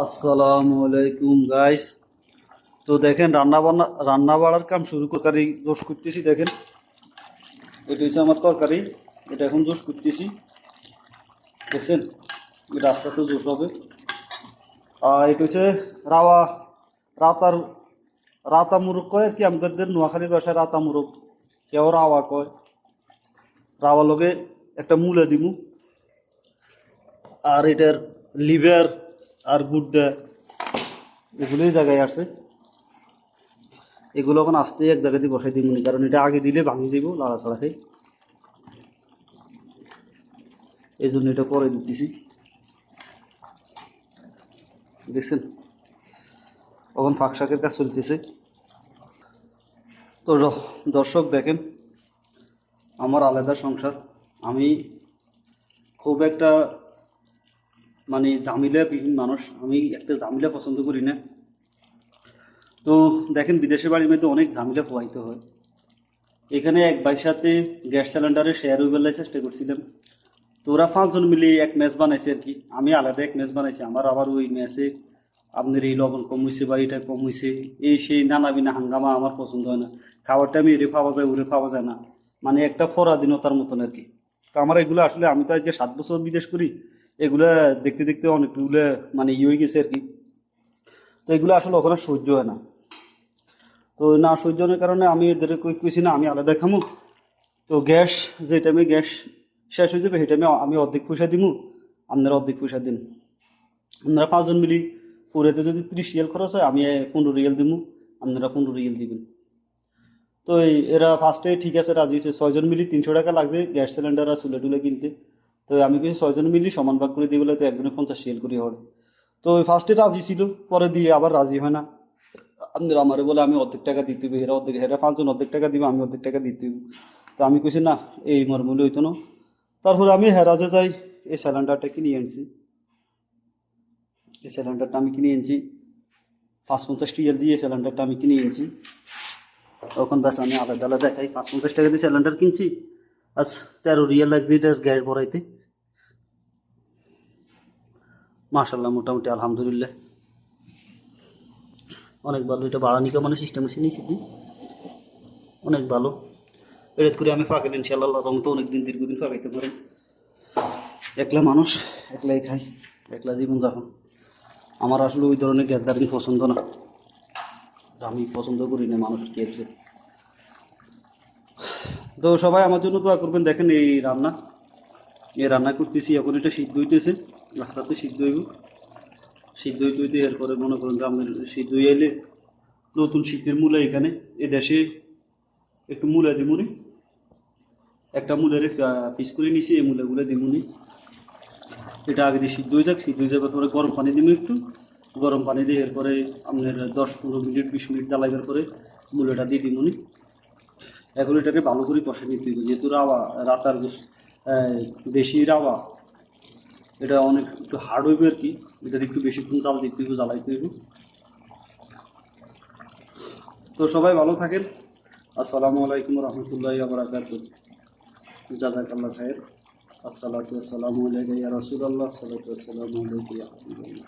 আসসালামু আলাইকুম গাইস। তো দেখেন রান্না বাড়ার কাম শুরু তরকারি জোশ করতেছি। দেখেন এটা হচ্ছে আমার তরকারি, এটা এখন জোশ করতেছি। দেখছেন এটা আস্তে আস্তে জোশ হবে। আর এটা হচ্ছে রাওয়া রাতার রাতা মুরগ কয় আর কি, আমাদের নোয়াখালীর ভাষায় রাতা মুরগ, কেউ রাওয়া কয়। রাওয়া লগে একটা মূলা দিমু, আর এটার লিভার আর গুড্ডা এগুলোই জায়গায় আছে। এগুলো এখন আস্তে এক জায়গাতে বসাই দিব, কারণ এটা আগে দিলে ভাঙি যাব লাড়াছাড়া খাই, এই জন্য এটা পরে দিতেছি। দেখছেন এখন ফাঁক শাকের কাজ চলতেছে। তো দর্শক দেখেন আমার আলাদা সংসার। আমি খুব একটা ঝামেলাবিহীন মানুষ, আমি একটা ঝামেলা পছন্দ করি না। তো দেখেন বিদেশের বাড়ির মধ্যে অনেক ঝামেলা পোহাইতে হয়। এখানে এক ভাইয়ের সাথে গ্যাস সিলিন্ডারে শেয়ার হয়ে বেলায় চেষ্টা করছিলাম। তো ওরা 5 জন মিলে এক ম্যাচ বানাইছে আর কি, আমি আলাদা এক ম্যাচ বানাইছি। আমার আবার ওই ম্যাচে আপনার এই লবণ কম হয়েছে বা এটা কম হয়েছে, এই সেই নানা বিনা হাঙ্গামা আমার পছন্দ হয় না। খাবারটা আমি এরে পাওয়া যায় ওরে পাওয়া যায় না, মানে একটা পরাধীনতার মতন আর কি। তো আমার এগুলো আসলে, আমি তো আজকে 7 বছর বিদেশ করি, এগুলা দেখতে দেখতে অনেকগুলো হয়ে গেছে আর কি। তো এগুলো আসলে ওখানে সহ্য হয় না। তো না সহ্য হওয়ার কারণে আমি এদের কইছি না আমি আলাদা খামো। তো গ্যাস, যে টাইমে গ্যাস শেষ হয়ে যাবে সেই টাইমে আমি অর্ধেক পয়সা দিমু, আপনারা অর্ধেক পয়সা দিন। আপনারা 5 জন মিলি পুরেতে যদি 30 রিয়াল খরচ হয়, আমি 15 রিয়াল দিমু, আপনারা 15 রিয়াল দিবেন। তো এরা ফার্স্টে ঠিক আছে রাজি হয়েছে। 6 জন মিলি 300 টাকা লাগছে গ্যাস সিলিন্ডার আর চুলে টুলে কিনতে। তো আমি কিছু 6 জন মিলি সমান ভাগ করে দিয়ে বলে, তো একজনে 50 রিয়াল করে হয়। তো ফার্স্টে রাজি ছিল, পরে দিয়ে আবার রাজি হয় না। আপনারা আমারে বলে আমি অর্ধেক টাকা দিতে হবে, এরা অর্ধেক, এরা 5 জন অর্ধেক টাকা দিবে, আমি অর্ধেক টাকা দিতে হবে। তো আমি কইছি না, এই মর্মূল্য হইতো না। তারপরে আমি হেরাজে যাই, এই সিলিন্ডারটা কিনে আনছি। এই সিলিন্ডারটা আমি কিনে আনছি 550 রিয়াল দিয়ে, সিলিন্ডারটা আমি কিনে আনছি। তখন ব্যাস আমি আলাদা আলাদা দেখাই, 550 টাকা দিয়ে সিলিন্ডার কিনছি, আজ 13 রিয়াল লাগছে এটা গ্যাস ভরাইতে। মাশাল্লাহ, মোটামুটি আলহামদুলিল্লাহ অনেক ভালো। এটা বাড়ানি কামানো সিস্টেম আছে নিয়েছি, অনেক ভালো। এরকম করে আমি ফাঁকে ইনশাআল্লাহ রঙ তো অনেকদিন দীর্ঘদিন ফাঁকাইতে পারেন। একলা মানুষ, একলাই খাই, একলা জীবন যাপন। আমার আসলে ওই ধরনের গ্যাদারিং পছন্দ না, আমি পছন্দ করি না মানুষ খেয়েছে। তো সবাই আমার জন্য দোয়া করবেন। দেখেন এই রান্না করতেছি এখন, এটা সিদ্ধ হইতেছে, আস্তে আস্তে সিদ্ধ হইব। সিদ্ধ হইতে হইতে এরপরে মনে করেন যে আপনার সিদ্ধ হয়ে এলে নতুন শীতের মূলা, এখানে এ দেশে একটু মূলা দিমুনি, একটা মূলার পিস করে নিছি, এই মূলাগুলো দিমুনি। এটা আগে দিয়ে সিদ্ধ হয়ে যাক, সিদ্ধ হয়ে যাবার পরে গরম পানি দিব একটু, গরম পানি দিয়ে এরপরে আপনার 10-15 মিনিট 20 মিনিট জ্বালাইবার পরে মূলাটা দিয়ে দিমুনি। এখন এটাকে ভালো করে কষে নিতে হবে, যেহেতু রাতার দেশি রাওয়া, এটা অনেক একটু হার্ড হইবে আর কি। এটার একটু বেশিক্ষণ জাল দিতে হইব, জ্বালাইতে হইব। তো সবাই ভালো থাকেন। আসসালামু আলাইকুম রহমতুল্লাহি ওয়া বারাকাতুহু। জাযাকাল্লাহ খায়ের। আসসালাতু ওয়াসসালামু আলাইকা ইয়া রাসূলুল্লাহ, আসসালাতু ওয়াসসালামু আলাইকা ইয়া হাবিবাল্লাহ।